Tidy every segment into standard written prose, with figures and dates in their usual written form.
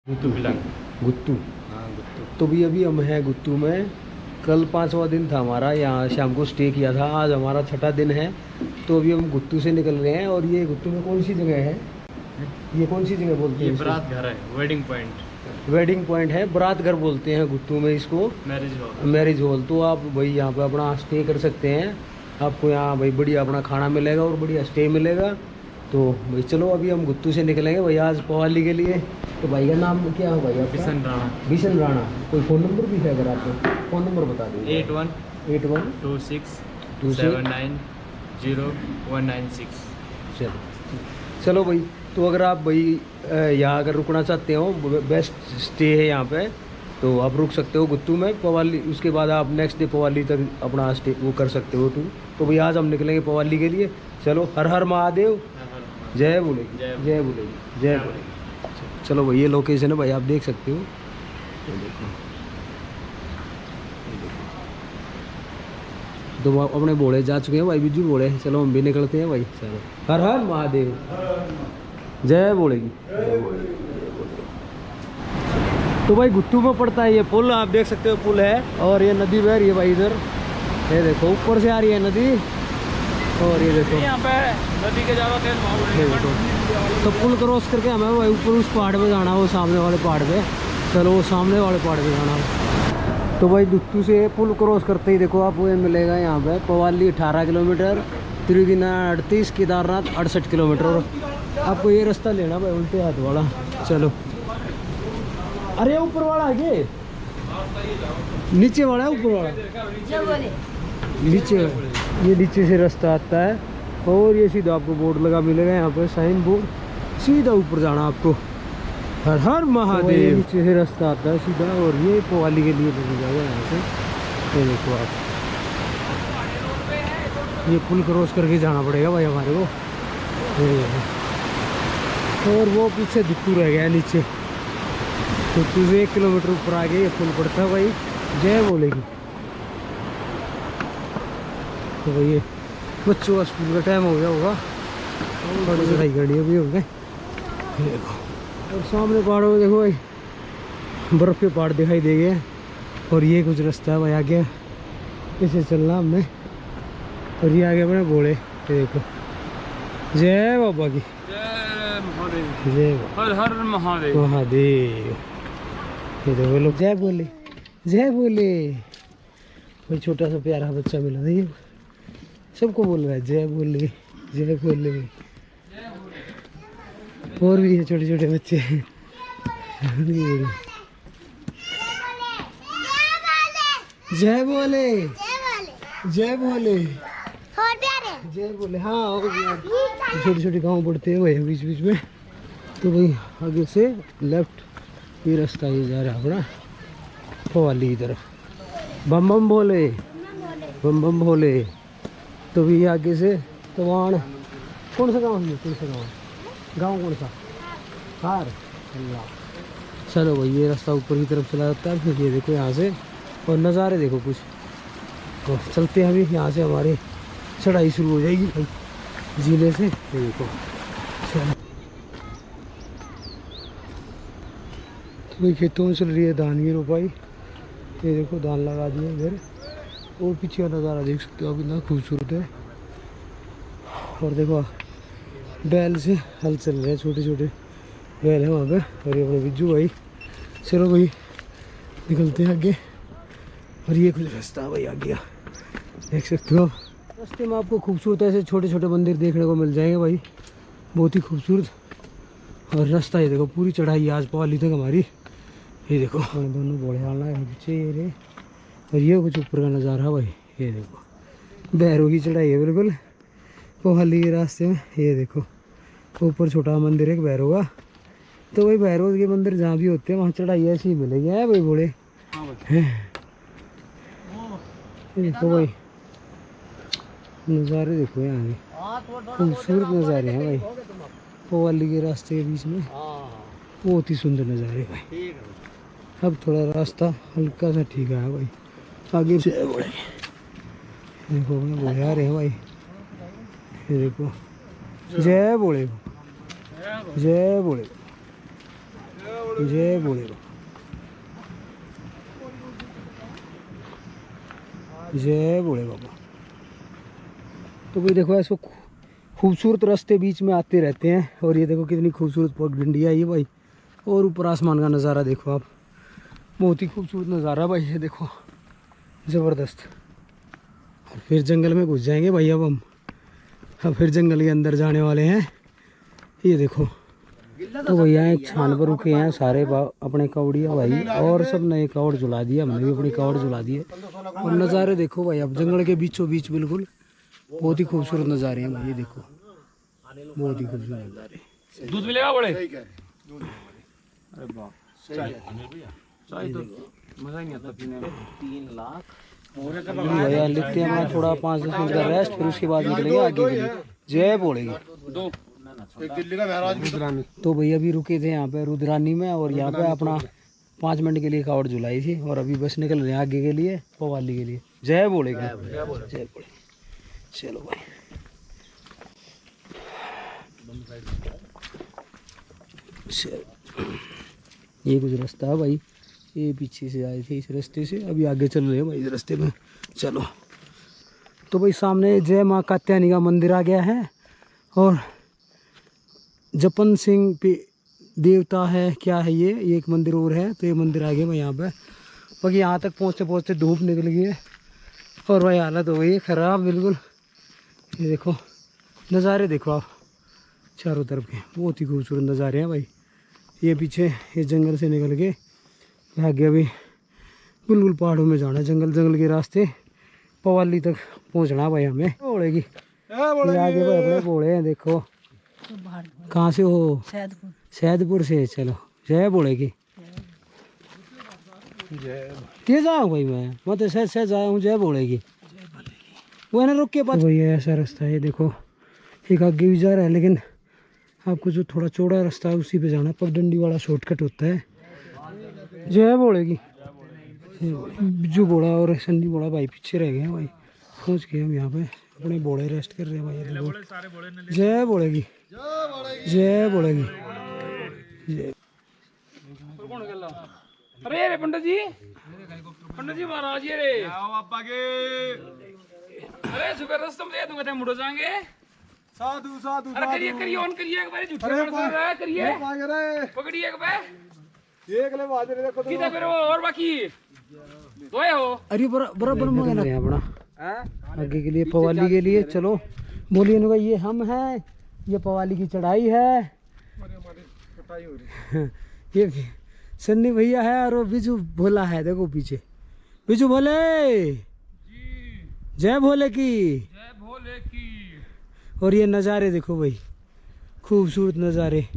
गुत्तू गुत्तू। हाँ गुत्तू। तो भी अभी हम हैं गुत्तू में। कल 5वां दिन था हमारा, यहाँ शाम को स्टे किया था। आज हमारा 6ठा दिन है। तो अभी हम गुत्तू से निकल रहे हैं। और ये गुत्तू में कौन सी जगह है? ये कौन सी जगह बोलते हैं? ये बारात घर है, वेडिंग पॉइंट। वेडिंग पॉइंट है, बारात घर बोलते हैं गुत्तू में इसको। Marriage hall. Marriage hall. तो आप भाई यहाँ पे अपना स्टे कर सकते हैं। आपको यहाँ भाई बढ़िया अपना खाना मिलेगा और बढ़िया स्टे मिलेगा। तो भाई चलो अभी हम गुत्तू से निकलेंगे भाई आज पवाली के लिए। तो भाई का नाम क्या है भाई आपका? बिशन राणा। बिशन राणा। कोई फ़ोन नंबर भी है अगर आपको? फ़ोन नंबर बता दीजिए। 8126790196। चलो चलो भाई। तो अगर आप भाई यहाँ अगर रुकना चाहते हो, बेस्ट स्टे है यहाँ पे, तो आप रुक सकते हो गुत्तू में पवाली। उसके बाद आप नेक्स्ट डे पवाली तक अपना स्टे वो कर सकते हो टूर। तो भाई आज हम निकलेंगे पवाली के लिए। चलो हर हर महादेव, जय बोलेगी, जय बोलेगी, जय बोलेगी। चलो भाई ये लोकेशन है भाई, आप देख सकते हो। ये देखो, ये देखो। तो अपने बोले जा चुके हैं भाई, बिजू बोले। चलो हम भी निकलते हैं भाई। चलो हर हर महादेव, जय बोलेगी। तो भाई गुत्तू में पड़ता है ये पुल, आप देख सकते हो पुल है। और ये नदी बह रही है भाई इधर, ये देखो ऊपर से आ रही है नदी। और ये देखो यहाँ पे नदी के ज़्यादा तेज बहाव। तो पुल क्रॉस करके हमें भाई ऊपर उस पहाड़ पे जाना है, वो सामने वाले पहाड़ पे। चलो वो सामने वाले पहाड़ पे जाना है। तो भाई गुत्तू से पुल क्रॉस करते ही देखो आपको ये मिलेगा यहाँ पे पवाली 18 किलोमीटर, त्रिदिना 38, केदारनाथ 68 किलोमीटर। और आपको ये रास्ता लेना भाई उल्टे हाथ वाला। चलो अरे ऊपर वाला है के नीचे वाला है? ऊपर वाला नीचे, ये नीचे से रास्ता आता है। और ये सीधा आपको बोर्ड लगा मिलेगा यहाँ पे, साइन बोर्ड। सीधा ऊपर जाना आपको। हर हर महादेव। नीचे से रास्ता आता है सीधा। और ये पवाली के लिए बनी जाएगा यहाँ से। ये देखो आप, ये पुल क्रॉस करके जाना पड़ेगा भाई हमारे को। और वो पीछे गुत्तू रह गया नीचे। गुत्तू से 1 किलोमीटर ऊपर आगे ये पुल पड़ता है भाई, जय बोलेगी। तो भाई ये बच्चों का स्कूल का टाइम हो गया होगा, बड़ी सफाई गाड़ियाँ भी हो गए। देखो और सामने पहाड़ों में देखो भाई बर्फ़ के पहाड़ दिखाई दे गए। और ये कुछ रास्ता है भाई आगे, इसे चलना हमने। और ये आगे अपने घोड़े, ये देखो। जय बाबा की, जय महादेव, जय हर हर महादेव, महादेव। ये देखो लोग जय बोले, जय बोले। कोई छोटा सा प्यारा बच्चा मिला था, ये सबको बोल रहा है जय बोले, जय बोले। और भी है छोटे छोटे बच्चे। जय बोले, जय बोले, जय बोले। हाँ और छोटे छोटे गाँव पड़ते हैं भाई बीच बीच में। तो भाई आगे से लेफ्ट ये रास्ता ये जा रहा है अपना पवाली की तरफ। बम बम भोले, बम बम भोले। तो भी आगे से तो वहाँ कौन सा गाँव है? कौन सा गाँव? गाँव कौन सा? हार अल्लाह। चलो भाई ये रास्ता ऊपर की तरफ चला जाता है। फिर ये देखो यहाँ से और नज़ारे देखो कुछ। तो चलते हैं अभी यहाँ से, हमारी चढ़ाई शुरू हो जाएगी भाई जिले से। ये देखो चलो तो भाई खेतों में चल रही है धान की रोपाई। ये देखो धान लगा दिए इधर। और पीछे का नज़ारा देख सकते हो आप, इतना खूबसूरत है। और देखो बैल से हल चल रहे हैं, छोटे छोटे बैल है वहाँ पे। और ये अपने बिज्जू भाई। चलो भाई निकलते हैं आगे। और ये कुछ रास्ता भाई आ गया, देख सकते हो। रास्ते में आपको खूबसूरत ऐसे छोटे छोटे मंदिर देखने को मिल जाएंगे भाई, बहुत ही खूबसूरत। और रास्ता ये देखो, पूरी चढ़ाई आज पवाली तक हमारी। ये देखो दोनों घोड़े आना है पीछे ये रे। और ये कुछ ऊपर का नज़ारा भाई, ये देखो भैरों की चढ़ाई है बिल्कुल पवाली के रास्ते में। ये देखो ऊपर छोटा मंदिर है एक भैरव का। तो भाई भैरव के मंदिर जहाँ भी होते हैं वहाँ चढ़ाई ऐसी ही मिलेगी है भाई बोले। देखो भाई नज़ारे देखो यहाँ के, खूबसूरत नज़ारे हैं भाई पवाली के रास्ते के बीच में। बहुत ही सुंदर नज़ारे भाई। अब थोड़ा रास्ता हल्का सा ठीक है भाई आगे से। देखो बोले आ रहे हैं भाई, ये देखो जय बोले, जय बोले। जय भोले बाबा, जय भोले बाबा। तो भाई देखो ऐसे खूबसूरत रास्ते बीच में आते रहते हैं। और ये देखो कितनी खूबसूरत पगडंडी आई है भाई। और ऊपर आसमान का नज़ारा देखो आप, बहुत ही खूबसूरत नज़ारा भाई। ये देखो ज़बरदस्त। और फिर जंगल में घुस जाएंगे भाई अब हम। अब फिर जंगल के अंदर जाने वाले हैं। ये देखो तो भैया एक छान पर रुके हैं सारे अपने कावड़िया भाई। और सब नए कावड़ जुला दिया, हमने भी अपनी कावड़ जुला दिए। और नज़ारे देखो भाई, अब जंगल के बीचों बीच बिल्कुल बहुत ही खूबसूरत नज़ारे हैं भाई। ये देखो बहुत ही खूबसूरत नज़ारे। दूध मिलेगा बड़े? अरे बाप, चाय तो मजा ही नहीं आता पीने में। 3 लाख भैया लिखते हैं हमारा थोड़ा 5-10 मिनट का रेस्ट, फिर उसके बाद निकलेंगे आगे के लिए। जय बोलेगी दो तो भैया अभी रुके थे यहाँ पे रुद्रानी में। और यहाँ पे अपना 5 मिनट के लिए कावड़ जुलाई थी। और अभी बस निकल रहे हैं आगे के लिए, पवाली के लिए। जय बोलेगी, जय बोलेगी। चलो भाई ये कुछ रास्ता है भाई, ये पीछे से आए थे इस रास्ते से, अभी आगे चल रहे हैं भाई इस रास्ते में। चलो तो भाई सामने जय माँ कात्यायनी का मंदिर आ गया है। और जपन सिंह पे देवता है, क्या है ये एक मंदिर और है। तो ये मंदिर आ गया भाई यहाँ पे। बाकी यहाँ तक पहुँचते पहुँचते धूप निकल गई है और भाई हालत हो गई है ख़राब बिल्कुल। ये देखो नज़ारे देखो आप चारों तरफ के, बहुत ही खूबसूरत नज़ारे हैं भाई। ये पीछे ये जंगल से निकल के आगे अभी बिल्कुल पहाड़ों में जाना है, जंगल के रास्ते पवाली तक पहुंचना भाई हमें। बोलेगी ये आगे भाई अपने बोले हैं देखो। कहाँ से हो? सैदपुर से। चलो जय बोलेगी। तेज आया भाई, मैं तो सहज आया हूँ। जय बोलेगी वो है ना रुक के पास। भैया ऐसा रास्ता है देखो, एक आगे भी जा रहा है, लेकिन आपको जो थोड़ा चौड़ा रास्ता है उसी पे जाना। पगडंडी वाला शॉर्टकट होता है। जय बोलेगी। बिज्जू बोला और सन्नी बोला भाई पीछे रह गए हैं भाई। पहुँच गए हम यहाँ पे, अपने बोले रेस्ट कर रहे हैं भाई। जय बोलेगी, जय बोलेगी, जय। अरे रे पंडित जी महाराज ये रे अरे शुक्र रस्तम दे दूंगा ते मुड़ो जाएंगे। साधु साधु अरे करिए ऑन करिए एक बार झूठे कर रहा है करिए पकड़िए एक बार एक ले बाज रे देखो किधर फिर और बाकी दो हो। अरे बराबर में ना अपना आगे के लिए पवाली के लिए। चलो बोलिए ना भाई, ये हम हैं, ये पवाली की चढ़ाई है। ये सन्नी भैया है और वो बिजू भोला है। देखो पीछे बिजू भोले, जय भोले की। और ये नज़ारे देखो भाई, खूबसूरत नज़ारे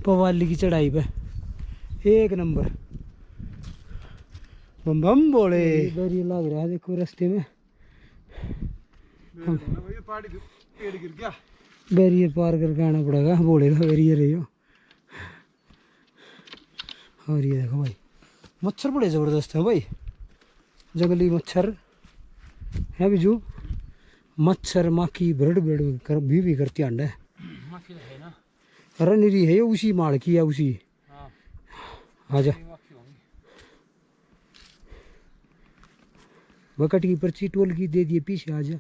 पवाली की चढ़ाई पे, एक नंबर। बम बम बोले। इधर ये लग रहा है देखो रास्ते में पेड़ गिर गया, बैरियर पार करके आना पड़ेगा। बोलेगा बैरियर है यो। और ये देखो भाई मच्छर बड़े ज़बरदस्त है भाई, जंगली मच्छर है बिजू। मच्छर माखी ब्रेड ब्रेड कर भी करती अंडे। अरे निरी है ये उसी माड़ की है उसी। आजा बकट की पर्ची टोल की दे दिए पीछे। आजा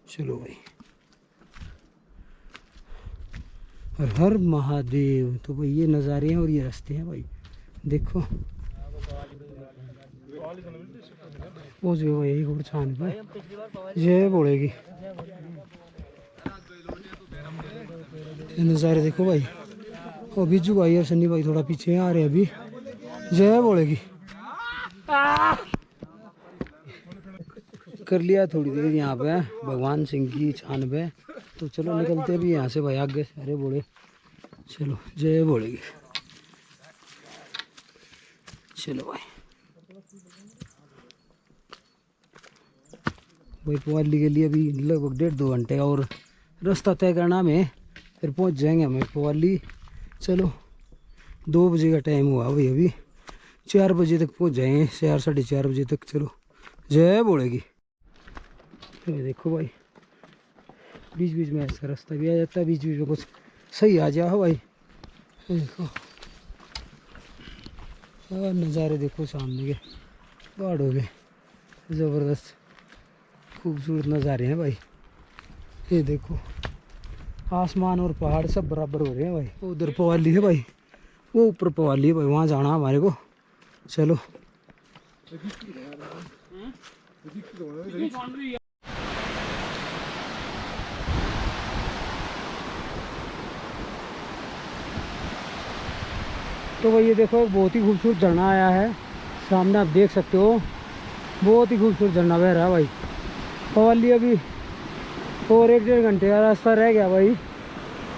चलो भाई। हर हर महादेव। तो भाई ये नज़ारे हैं और ये रास्ते हैं भाई देखो। पहुँच गए भाई एक और छान पे। जय बोलेगी। नज़ारे देखो भाई। और बिज्जू भाई और सन्नी भाई थोड़ा पीछे आ रहे हैं अभी। जय बोलेगी। कर लिया थोड़ी देर यहाँ पे भगवान सिंह की छान पे। तो चलो निकलते भी यहाँ से भाई आगे। अरे बोले चलो जय बोलेगी। चलो भाई पवाली के लिए अभी लगभग 1.5-2 घंटे का और रास्ता तय करना में, फिर पहुँच जाएंगे हमें पवाली। चलो 2 बजे का टाइम हुआ भाई, अभी 4 बजे तक पहुंच जाएंगे, 4 साढ़े 4 बजे तक। चलो जय बोलेगी। ये देखो भाई, बीच बीच में ऐसा रास्ता भी आ जाता है, बीच बीच में कुछ सही आ जाओ भाई। ये देखो और नज़ारे देखो सामने के पहाड़ों के, ज़बरदस्त खूबसूरत नज़ारे हैं भाई। ये देखो आसमान और पहाड़ सब बराबर हो रहे हैं भाई। वो उधर पवाली है भाई, वो ऊपर पवाली है भाई, वहाँ जाना हमारे को। चलो तो भाई ये देखो बहुत ही खूबसूरत झरना आया है सामने, आप देख सकते हो। बहुत ही खूबसूरत झरना बह रहा है भाई। पवाली अभी और 1-1.5 घंटे का रास्ता रह गया भाई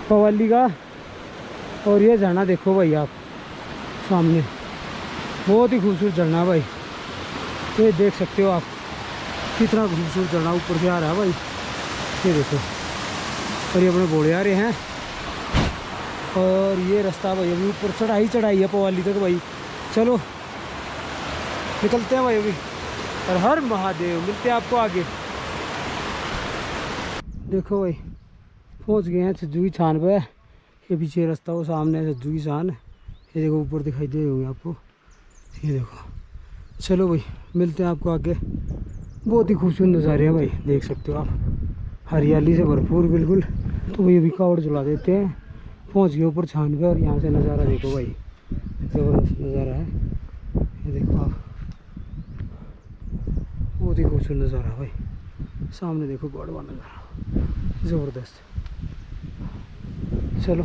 पवाली का। और ये झरना देखो भाई आप सामने, बहुत ही खूबसूरत झरना है भाई। ये देख सकते हो आप कितना खूबसूरत झरना ऊपर से आ रहा है भाई। ये देखो, और ये अपने घोड़े आ रहे हैं। और ये रास्ता भाई अभी ऊपर चढ़ाई है पवाली तक भाई। चलो निकलते हैं भाई अभी। और हर महादेव, मिलते हैं आपको आगे। देखो भाई पहुंच गए हैं सज्जू की छान पे। ये पीछे रास्ता वो सामने है सज्जू की छान। ये देखो ऊपर दिखाई दे होंगे आपको, ये देखो। चलो भाई मिलते हैं आपको आगे। बहुत ही खूबसूरत नज़ारे हैं भाई, देख सकते हो आप, हरियाली से भरपूर बिल्कुल। तो भाई अभी कावड़ चला देते हैं, पहुंच गए ऊपर छान पे। और यहाँ से नज़ारा देखो भाई, ज़बरदस्त नज़ारा है। ये देखो आप, बहुत ही खूबसूरत नज़ारा है भाई। सामने देखो बड़ा नज़ारा ज़बरदस्त। चलो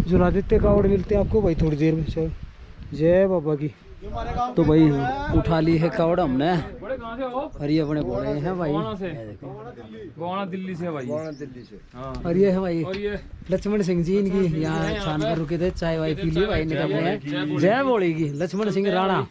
जुला देते कावड़, मिलते हैं आपको भाई थोड़ी देर में। चलो जय बाबा की। तो भाई उठा ली है कावड़ हमने, और ये अपने घोड़े हैं भाई। गोवाना दिल्ली से भाई, दिल्ली से। हाँ। और ये है भाई और ये लक्ष्मण सिंह जी, इनकी यहाँ छान पर रुके थे, चाय वाय पी ली भाई, निकल रहे हैं। जय बोलेगी लक्ष्मण सिंह राणा।